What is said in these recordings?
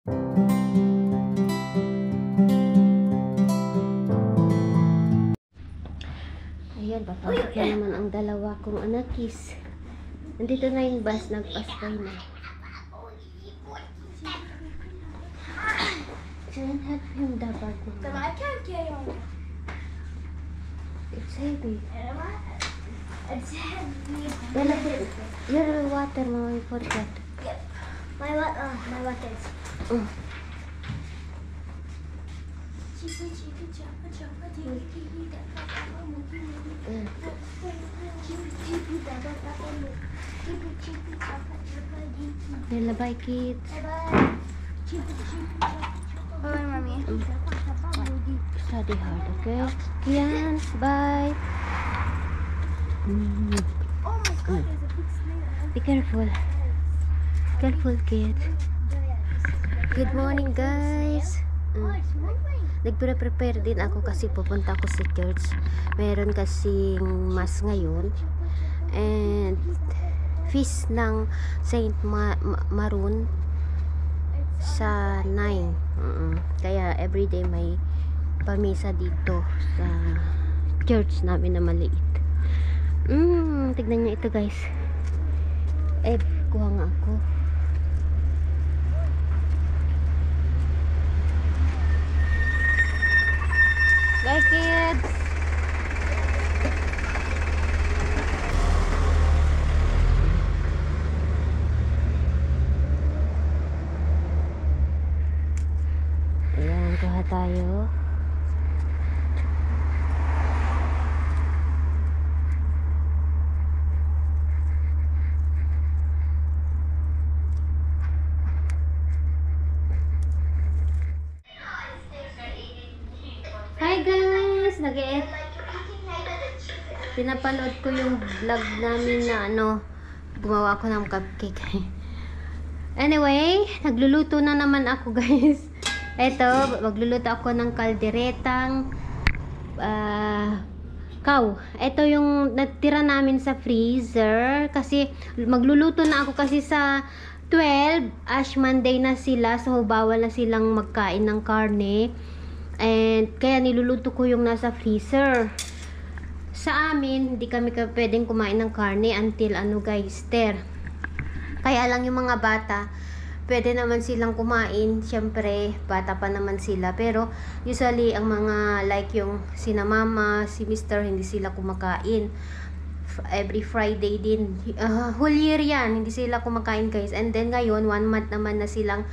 Ayan, papasok na naman ang dalawa kong anakis. Nandito na yung bus, nagpaskay na. Saan help him dapat mo? I can't carry on. It's heavy. It's heavy. Your water, Mama, you forgot. Yep. My water is. Yalla, bye kids. Bye, mommy. Study hard, okay? Kian, bye. Oh my god, there's a big snake. Be careful. Careful, kids. Good morning, guys. Oh, it's moving. Nagpre-prepare din ako kasi pupunta ako sa church. Meron kasing mass ngayon. And feast ng Saint Maroon sa 9. Kaya everyday may pamisa dito sa church namin na maliit. Tignan nyo ito, guys. Kuha nga ako. Bye, kids! Ayan, kuha tayo. Hi guys! Nag-e-et. Pinapanood ko yung vlog namin na gumawa ako ng cupcake. Anyway, nagluluto na naman ako, guys. Eto, magluluto ako ng kalderetang cow. Ito yung natira namin sa freezer kasi magluluto na ako kasi sa 12, Ash Monday na sila, so bawal na silang magkain ng karne. And kaya niluluto ko yung nasa freezer. Sa amin, hindi kami pwedeng kumain ng karne until guys, kaya lang yung mga bata, pwede naman silang kumain. Syempre, bata pa naman sila. Pero usually, ang mga like yung sina mama, si mister, hindi sila kumakain. Every Friday din. Whole year yan, hindi sila kumakain, guys. And then ngayon, 1 month naman na silang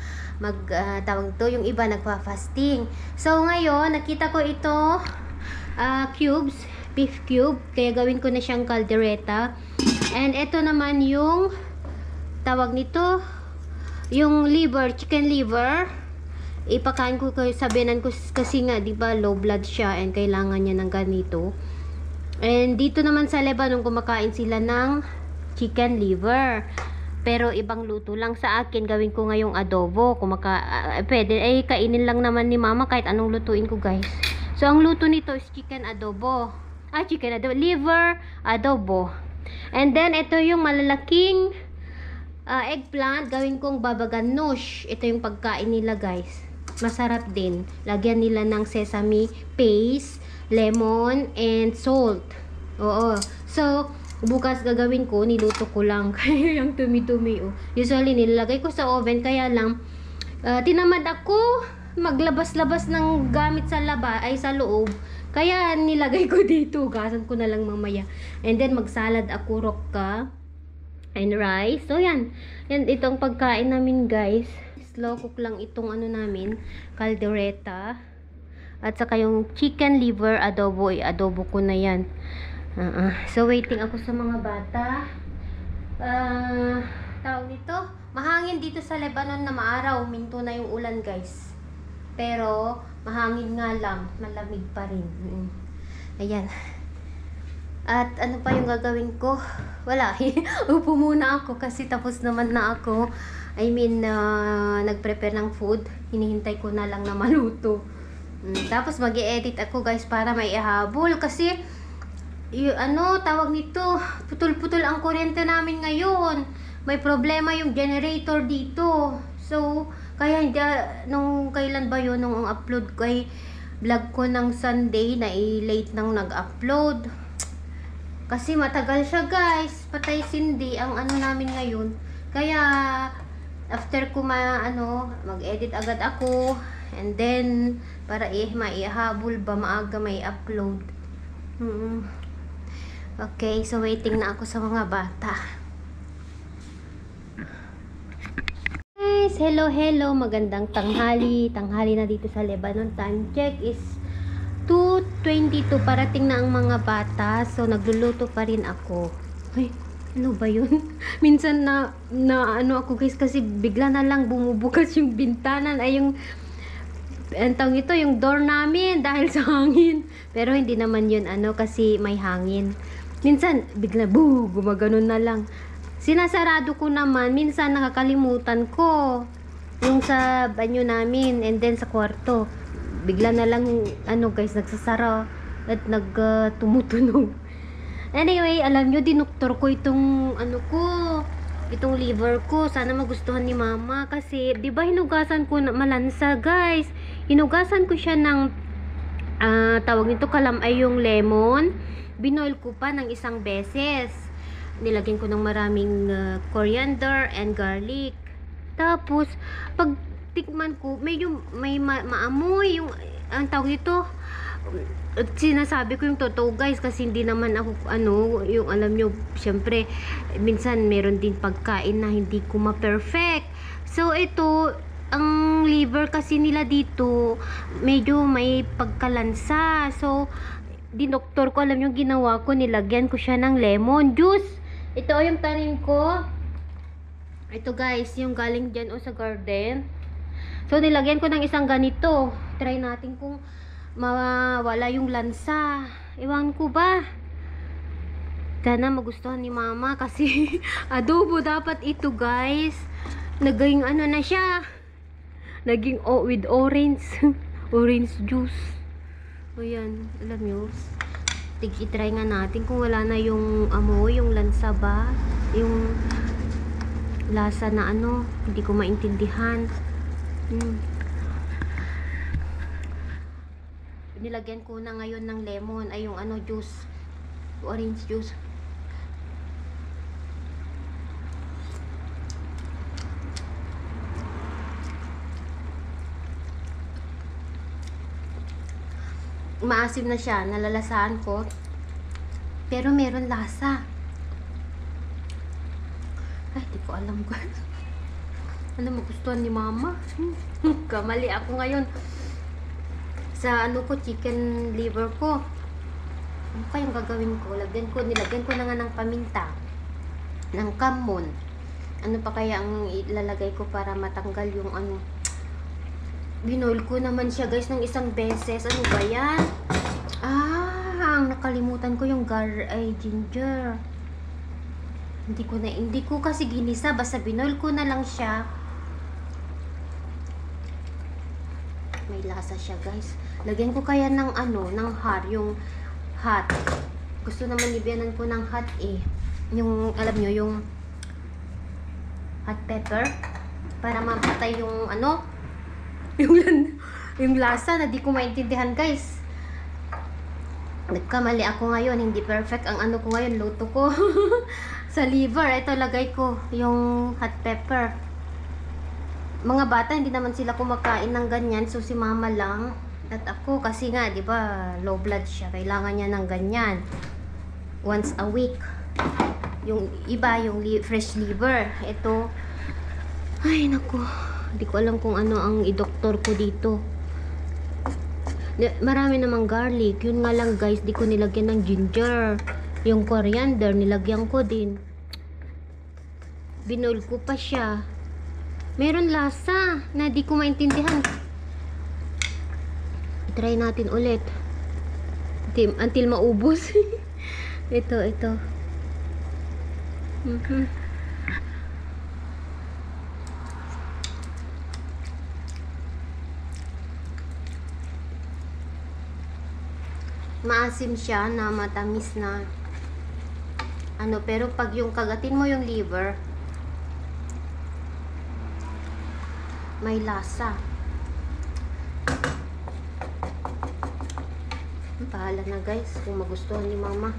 tawag to, yung iba nagpa-fasting. So ngayon, nakita ko ito, cubes, beef cube. Kaya gawin ko na siyang caldereta. And ito naman yung tawag nito, yung liver, chicken liver. Ipakain ko sabihan ko kasi nga, di ba, low blood siya and kailangan niya ng ganito. And dito naman sa Lebanon, kumakain sila ng chicken liver. Pero ibang luto lang sa akin. Gawin ko ngayong adobo. Pwede, kainin lang naman ni mama kahit anong lutuin ko, guys. So, ang luto nito is chicken adobo. Liver adobo. And then, ito yung malalaking eggplant. Gawin kong baba ganoush. Ito yung pagkain nila, guys. Masarap din. Lagyan nila ng sesame paste, lemon, and salt. Oo. So, bukas gagawin ko, niluto ko lang. Kaya yung tumi-tumi, usually nilalagay ko sa oven, kaya lang, tinamad ako maglabas-labas ng gamit sa sa loob. Kaya nilagay ko dito. Gasan ko na lang mamaya. And then, magsalad ako, rokka, and rice. So, yan. Yan, itong pagkain namin, guys. Slow cook lang itong namin, caldereta. At saka yung chicken liver adobo, adobo ko na yan. So, waiting ako sa mga bata. Tawag nito, mahangin dito sa Lebanon na maaraw. Minto na yung ulan, guys. Pero, mahangin nga lang. Malamig pa rin. Ayan. At ano pa yung gagawin ko? Wala. Upo muna ako kasi tapos naman na ako. Nag-prepare ng food. Hinihintay ko na lang na maluto. Tapos mag-i-edit ako, guys, para may ihabol. Kasi, tawag nito, putol-putol ang kuryente namin ngayon. May problema yung generator dito. So, Kaya hindi, nung kailan ba yun, nung upload ko ay vlog ko ng Sunday na late nang nag-upload. Kasi matagal siya guys, patay sindi ang ano namin ngayon. Kaya after ko mag-edit agad ako, and then para maihabol ba maaga may upload. Okay, so waiting na ako sa mga bata. Guys, hello, magandang tanghali na dito sa Lebanon. Time check is 2:22, parating na ang mga bata, so nagluluto pa rin ako. Ay, ano ba yun? Minsan na ano ako guys, kasi bigla na lang bumubukas yung bintanan, ay yung tawag ito, yung door namin dahil sa hangin. Pero hindi naman yun kasi may hangin. Minsan bigla gumaganon na lang. Sinasarado ko naman, minsan nakakalimutan ko yung sa banyo namin, and then sa kwarto bigla na lang guys nagsasara at tumutunog. Anyway, alam nyo, dinoktor ko itong itong liver ko. Sana magustuhan ni mama kasi 'di ba hinugasan ko na malansa guys. Hinugasan ko siya ng tawag nito kalamay, yung lemon. Binoil ko pa ng isang beses. Nilagyan ko ng maraming coriander and garlic. Tapos pag tikman ko, medyo may maamoy yung ang tawag dito. Sinasabi ko yung totoo guys, kasi hindi naman ako yung alam nyo, syempre minsan meron din pagkain na hindi ko ma-perfect. So ito, ang liver kasi nila dito medyo may pagkalansa. So dinoktor ko, alam nyo ginawa ko, nilagyan ko siya ng lemon juice. Ito yung tanim ko. Ito guys, yung galing dyan sa garden. So, nilagyan ko ng isang ganito. Try natin kung mawala yung lansa. Ewan ko ba. Sana magustuhan ni mama kasi adobo dapat ito guys. Naging na siya. Naging with orange. Orange juice. O yan, alam nyo. I-try nga natin kung wala na yung amoy, yung lansa ba. Yung lasa na hindi ko maintindihan. Nilagyan ko na ngayon ng lemon, ay yung juice, orange juice. Maasim na siya, nalalasaan ko, pero meron lasa. Ay, di ko alam guys. Magustuhan ni mama. Kamali ako ngayon sa ko, chicken liver ko. Ano kayang gagawin ko? Nilagyan ko na nga ng paminta, ng kamon. Ano pa kaya ang ilalagay ko para matanggal yung binoil ko naman siya guys ng isang beses. Ano ba yan? Ang nakalimutan ko yung ginger. Hindi ko kasi ginisa, basta binoil ko na lang siya. May lasa siya guys. Lagyan ko kaya ng ng yung hot. Gusto naman ibyanan ko ng hot yung alam nyo, yung hot pepper para mapatay yung yung lasa na di ko maintindihan guys. Nagkamali ako ngayon, hindi perfect ang ko ngayon, luto ko. Sa liver, ito lagay ko yung hot pepper. Mga bata, hindi naman sila kumakain ng ganyan. So, si mama lang. At ako, kasi nga, di ba, low blood siya. Kailangan niya ng ganyan. Once a week. Yung iba, yung fresh liver. Ito, ay, naku. Hindi ko alam kung ano ang i-doktor ko dito. Marami namang garlic. Yun nga lang, guys, di ko nilagyan ng ginger. Yung coriander, nilagyan ko din. Binoil ko pa siya. Meron lasa na di ko maintindihan. Try natin ulit. Until maubos. Ito. Maasim siya na matamis na pero pag yung kagatin mo yung liver, may lasa. Bahala na guys kung magustuhan ni mama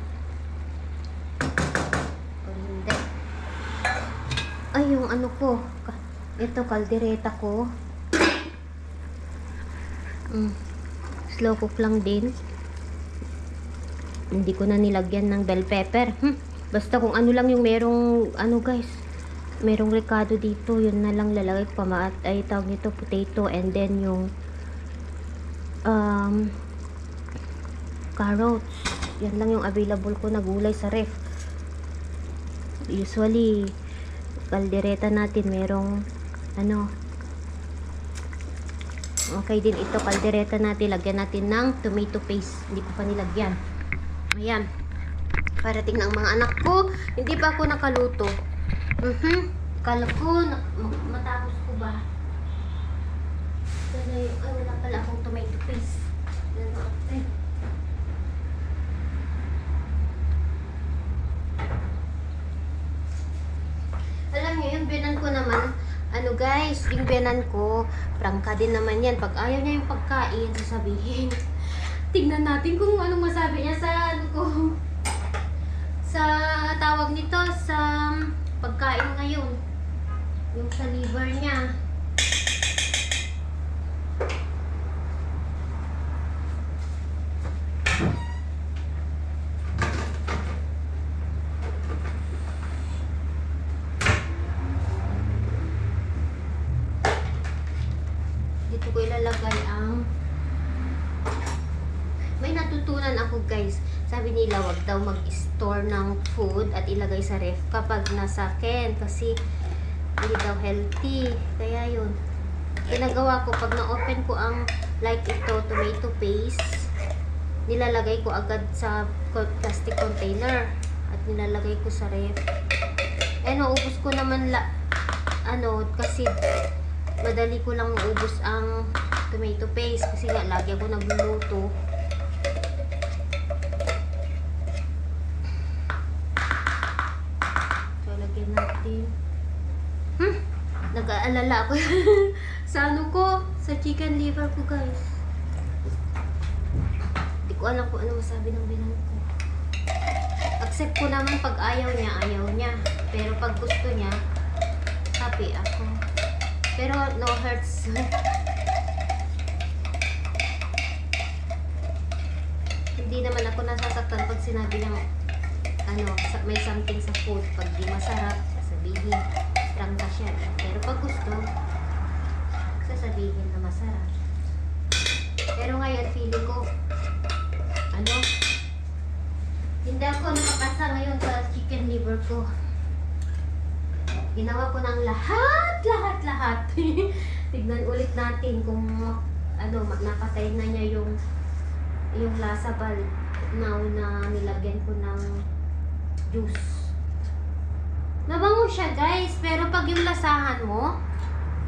o hindi. Ay, yung ano ko, ito kaldereta ko, slow cook lang din. Hindi ko na nilagyan ng bell pepper. Basta kung ano lang yung merong ano guys, merong recado dito, yun na lang lalagay ko. Ay tawag nito potato, and then yung carrots. Yan lang yung available ko na gulay sa ref. Usually kaldereta natin merong ano, okay din ito kaldereta natin, lagyan natin ng tomato paste. Hindi ko pa nilagyan. Ayan, parating ng mga anak ko, hindi pa ako nakaluto. Kala ko matapos ko ba. Sana yung ano na pala akong tomato paste. Alam niyo yung biyanan ko naman, ano guys, yung biyanan ko, prangka din naman yan. Pag ayaw niya yung pagkain, sasabihin. Tignan natin kung anong masabi niya sa ano ko, sa tawag nito, sa pagkain ngayon. Yung sa liver niya. Dito ko ilalagay ang, may natutunan ako guys. Sabi nila wag daw mag-store ng food at ilagay sa ref kapag nasa can, kasi hindi daw healthy. Kaya yun, ginagawa ko pag na-open ko ang like ito, tomato paste, nilalagay ko agad sa plastic container at nilalagay ko sa ref. Naubos ko naman kasi madali ko lang maubos ang tomato paste kasi nga lagi ako nagluluto. So lagyan natin. Nag-aalala ako sa ano ko, sa chicken liver ko guys. Hindi ko alam kung ano masabi ng bilang ko. Accept ko naman pag ayaw niya. Pero pag gusto niya, happy ako. Pero no hurts. Hindi naman ako nasasaktan pag sinabi niya may something sa food. Pag di masarap, sasabihin prangka siya. Pero pag gusto, sasabihin na masarap. Pero ngayon feeling ko hindi ako nakapasa ngayon sa chicken liver ko. Ginawa ko ng lahat. Tignan ulit natin kung napatay na niya yung lasa ba now na nilagyan ko ng juice. Nabango siya guys, pero pag yung lasahan mo,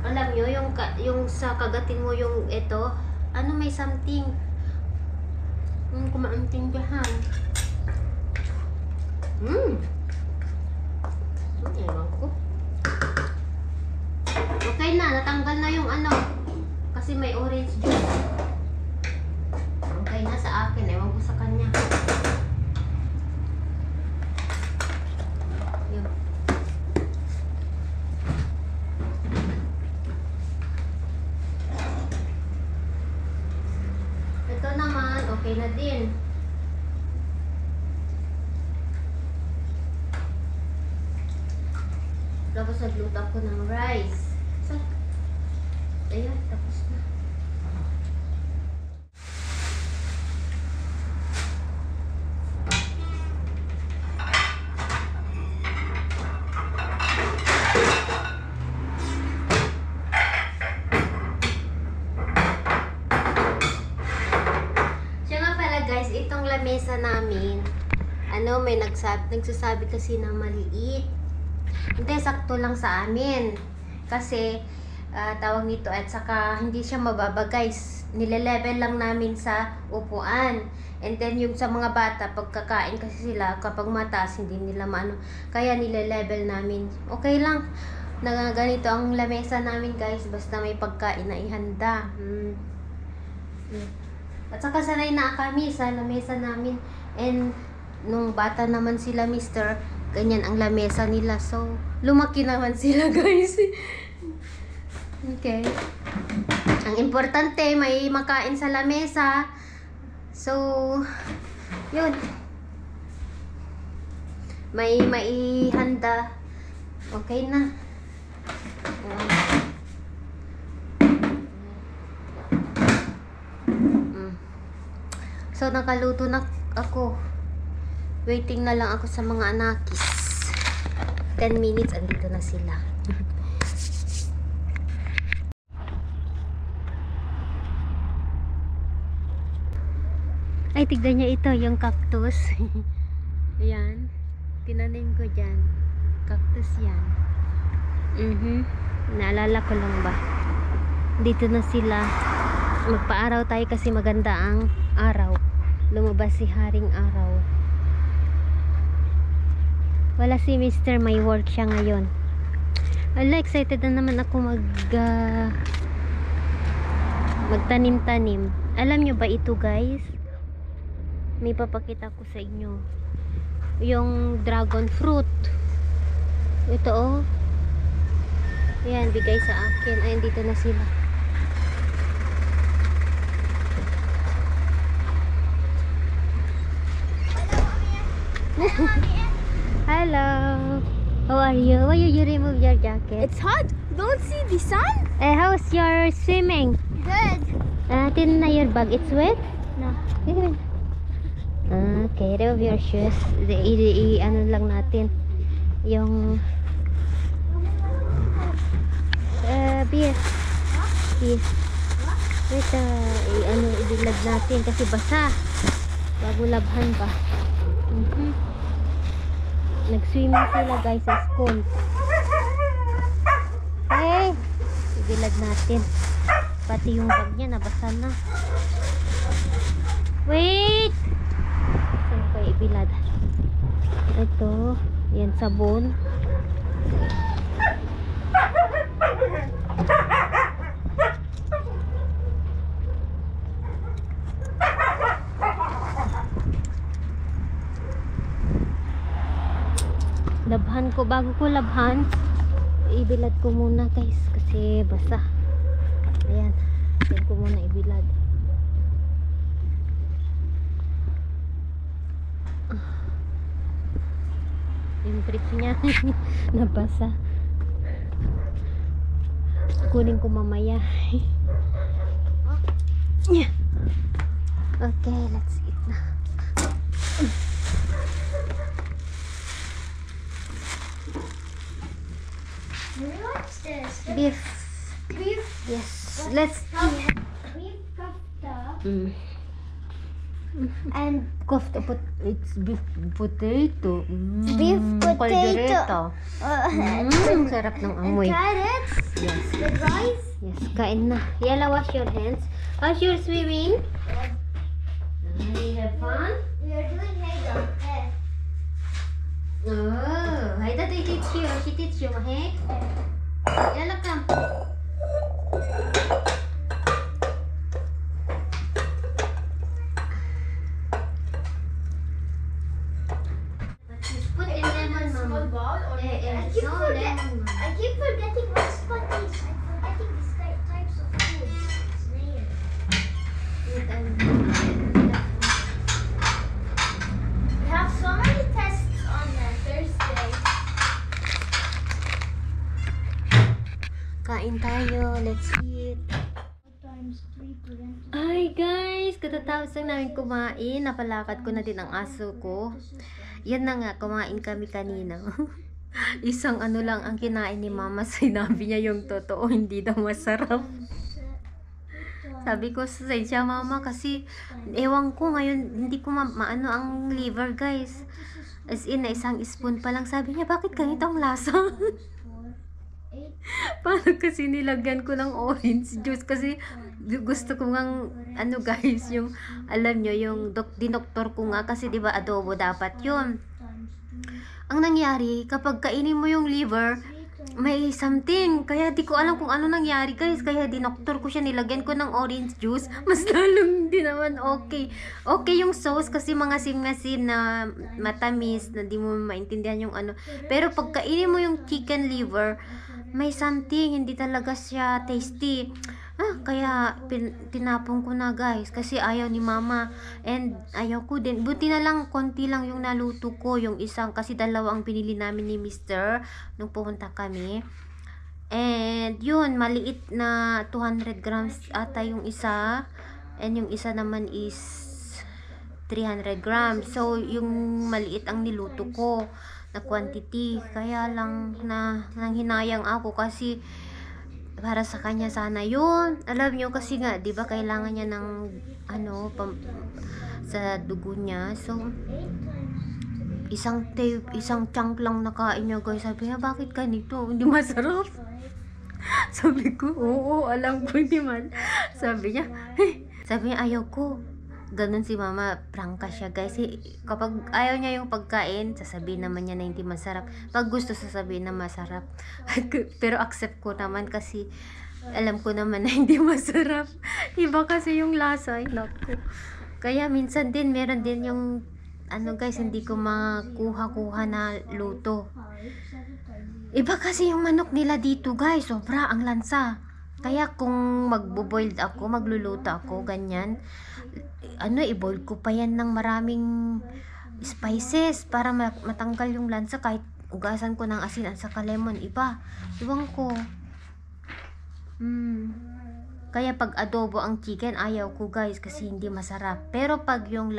alam nyo, yung sa kagatin mo yung ito, may something. Kung maintindihan. Ewan ko. Okay na, natanggal na yung kasi may orange juice. Okay na sa akin, ewan ko sa kanya. Yun. Ito naman, okay na din. Tapos nagluto ako ng rice. So, ayun, tapos na. Siya nga pala guys, itong lamesa namin, may nagsasabi kasi na maliit. Hindi, sakto lang sa amin. Kasi, tawag nito, at saka hindi siya mababa guys. Nile-level lang namin sa upuan. And then, yung sa mga bata, pagkakain kasi sila, kapag mataas, hindi nila maano. Kaya nile-level namin. Okay lang. na ganito ang lamesa namin guys, basta may pagkain na ihanda. At saka sanay na kami sa lamesa namin, and nung bata naman sila mister, ganyan ang lamesa nila, so lumaki naman sila guys. Okay, ang importante may makain sa lamesa, so yun, may maihanda, okay na. So nakaluto na ako, waiting na lang ako sa mga anakis. 10 minutes andito na sila. Ay, tignan niya ito, yung cactus. Ayan, tinanim ko dyan, cactus yan. Naalala ko lang ba, dito na sila. Magpaaraw tayo kasi maganda ang araw, lumabas si Haring Araw. Wala si Mr. May work siya ngayon. Ala, excited na naman ako magtanim-tanim. Alam nyo ba ito guys, may papakita ko sa inyo yung dragon fruit. Ito oh, yan, bigay sa akin. Ayun, dito na sila. Hello, how are you? Why you remove your jacket? It's hot. Don't see the sun? How's your swimming? Good. Tin na your bag, it's wet? No. Okay, remove your shoes. Ano lang natin yung beer. Wait, ano, idilag natin kasi basa bago labhan pa. Nag-swimming sila guys sa school. Hey, idilag natin, pati yung bag niya nabasa na. Wait, saan ko ibilad? Ito, yan, sabon. Labhan ko, bago ko labhan, ibilad ko muna guys kasi basa. Ayan, yan ko muna ibilad. Yung brief niya nabasa. Kunin ko mamaya. Okay, let's eat na. What's this? Beef. Beef. Yes, let's eat. Beef kofta. And kofta, it's beef potato. Beef potato. Sarap ng And amoy. carrots. Yes. With rice. Yes, kain na. Yala, wash your hands. How's your swimming? You have fun? We are doing Hegel. Oh, Haida, they teach you. She teach you, hey? Yala, come. Put in lemon, mama. No, lemon. I keep forgetting what spot is. I'm forgetting these types of food. Snail. We have so many tests on Thursday. Kain tayo. Let's eat. Times 3 prevent. Ay guys, katatapos lang namin kumain. Napalakad ko na din ang aso ko. Yan na nga, kumain kami kanina. Isang ano lang ang kinain ni mama. Sinabi niya yung totoo, hindi daw masarap. Sabi ko sa siya mama kasi ewan ko ngayon, hindi ko maano ang liver guys. As in, na isang spoon pa lang. Sabi niya, bakit ganito ang lasa? Parang kasi nilagyan ko ng orange juice kasi gusto ko ngang ano guys, yung alam nyo, yung dinoktor ko nga kasi diba adobo dapat yun. Ang nangyari, kapag kainin mo yung liver, may something. Kaya di ko alam kung ano nangyari guys. Kaya dinoktor ko siya. Nilagyan ko ng orange juice. Mas lalong hindi naman okay. Okay yung sauce kasi mga sim na matamis na di mo maintindihan yung ano. Pero pag kainin mo yung chicken liver, may something. Hindi talaga siya tasty. Kaya tinapon ko na guys kasi ayaw ni mama and ayaw ko din. Buti na lang konti lang yung naluto ko, yung isang kasi dalawang pinili namin ni Mr. nung pumunta kami. And yun, maliit na 200 grams ata yung isa and yung isa naman is 300 grams. So yung maliit ang niluto ko na quantity. Kaya lang nang hinayang ako kasi para sa kanya sana yun. Alam nyo kasi nga, di ba kailangan niya ng sa dugo niya. So, isang chunk lang nakain niya guys. Sabi niya, bakit ganito? Hindi masarap. Sabi ko, oo, alam ko hindi man. Sabi niya, ayaw ko. Ganun si mama, prangka siya guys. Kapag ayaw niya yung pagkain, sasabihin naman niya na hindi masarap. Pag gusto, sasabihin na masarap. Pero accept ko naman kasi alam ko naman na hindi masarap. Iba kasi yung lasa. Ay, naku. Kaya minsan din, meron din yung guys, hindi ko makuha-kuha na luto. Iba kasi yung manok nila dito guys. Sobra ang lansa. Kaya kung magbo-boiled ako, magluluto ako, ganyan, i-boil ko pa yan ng maraming spices para matanggal yung lansa kahit ugasan ko ng asin at saka lemon. Iwan ko. Kaya pag adobo ang chicken, ayaw ko guys kasi hindi masarap. Pero pag yung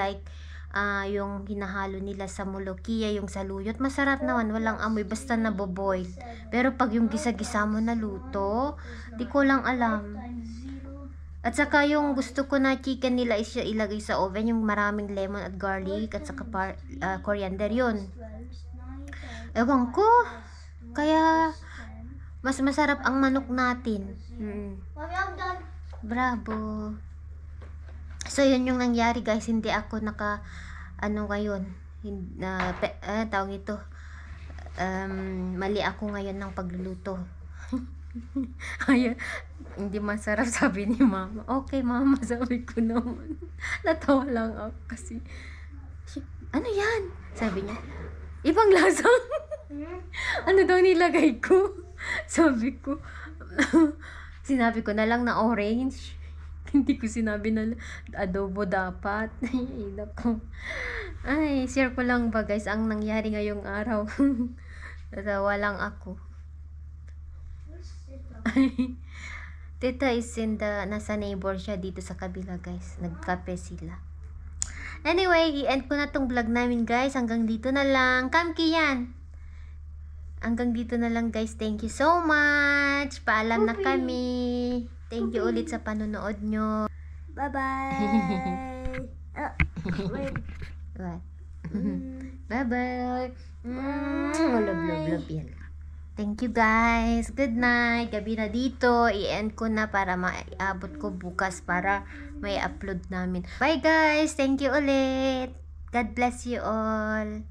yung hinahalo nila sa molokia, yung saluyot, masarap naman, walang amoy, basta naboboil. Pero pag yung gisa-gisa mo na luto, di ko lang alam. At saka yung gusto ko na chicken nila is ilagay sa oven, yung maraming lemon at garlic at saka coriander yun. Ewan ko. Kaya mas masarap ang manok natin. Mommy, I'm done. Bravo. So yun yung nangyari guys, hindi ako ngayon, tawag ito, mali ako ngayon ng pagluluto. Ay, hindi masarap sabi ni mama. Okay mama, sabi ko naman. Natawa lang ako kasi, ano yan? Sabi niya, ibang lasa. Ano daw nilagay ko? Sabi ko, sinabi ko na lang na orange. Hindi ko sinabi na adobo dapat. Ay, share ko lang ba guys ang nangyari ngayong araw. Natawa lang ako. Tita is nasa neighbor siya dito sa kabila guys. Nagkape sila. Anyway, i-end ko na tong vlog namin guys. Hanggang dito na lang. Kamki yan. Hanggang dito na lang guys. Thank you so much. Paalam na kami. Thank you ulit sa panonood nyo. Bye-bye. Wait. What? Bye-bye. Love yan. Thank you guys. Good night. Gabi na dito. I-end ko na para maabot ko bukas para may upload namin. Bye guys. Thank you ulit. God bless you all.